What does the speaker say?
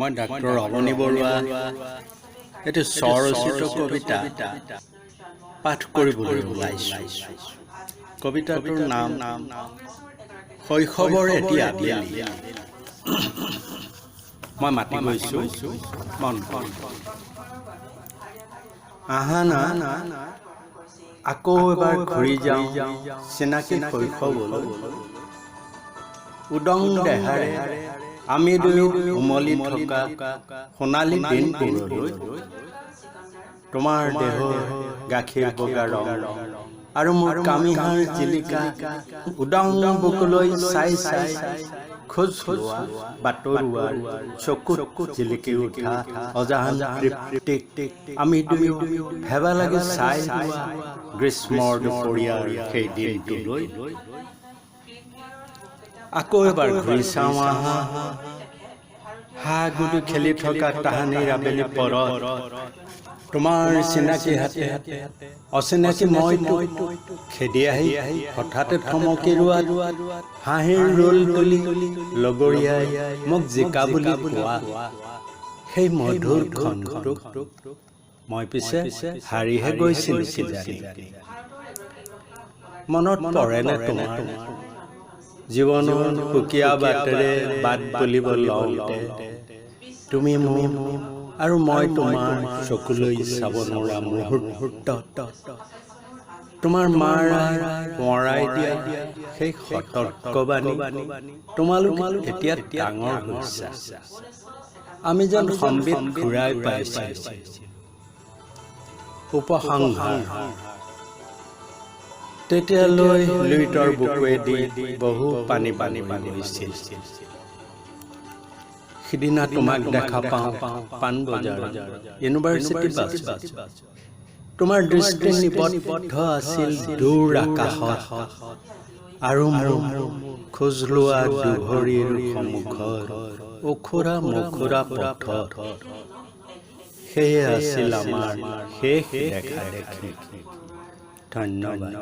মই ডাক্তৰ ৰমণী বৰুৱা এটি স্বৰচিত কবিতা পাঠ কৰিবলৈ ওলাইছোঁ। কবিতাটোৰ নাম শৈশৱৰ এটি আবেলি। মই মাতি গৈছোঁ মন আহা না আকৌ এবাৰ ঘূৰি যাওঁ চিনাকি শৈশৱলৈ। উদং দেহাৰে আমি দুয়ো উমলি থকা সোণালী দিনবোৰলৈ। তোমাৰ দেহৰ গাখীৰ বগা ৰং আৰু মোৰ কামিহাৰ জিলিকা উদং বুকুলৈ চাই চাই খোজ লোৱা বাটৰুৱাৰ চকুত জিলিকি উঠা অজান তৃপ্তিক আমি দুয়ো ভেবা লাগি চাই লোৱা গ্ৰীষ্মৰ দুপৰীয়াৰ সেই দিনটোলৈ। আকৌ এবাৰ ঘূৰি চাওঁ আহা হাঁহ গুলি খেলি থকা তাহানিৰ আবেলি পৰত। তোমাৰ চিনাকি হাতে অচিনাকি মইতো খেদি আহি হঠাতে থমকি ৰোৱাত হাঁহিৰ ৰোল তুলি লগৰীয়াই মোক জিকা বুলি কোৱা সেই মধুৰ ক্ষণটোক মই পিছে হাৰিহে গৈছিলোঁ কিজানি। মনত পৰেনে তোমাৰ জীৱনৰ সুকীয়া বাটেৰে বাট বুলিব লওঁতে তুমি মোক আৰু মই তোমাৰ চকুলৈ চাব নোৱাৰা মুহূৰ্ত, তোমাৰ মাৰ মৰাই দিয়া সেই সতৰ্কবাণী। তোমালোক এতিয়া ডাঙৰ হৈছা, আমি যেন সম্বিত ঘূৰাই পাইছোঁ। উপসংহাৰ তেতিয়ালৈ লুইতৰ বুকুৱেদি বহু পানী গৈছিল। সিদিনা তোমাক দেখা পাওঁ পাণবজাৰ ইউনিভাৰ্চিটি বাছ। তোমাৰ দৃষ্টি নিবদ্ধ আছিল দূৰ আকাশত আৰু খোজ লোৱা দুভৰিৰ সন্মুখৰ ওখোৰা মোখোৰা পথত। সেয়ে আছিল আমাৰ শেষ দেখা দেখি। ধন্যবাদ।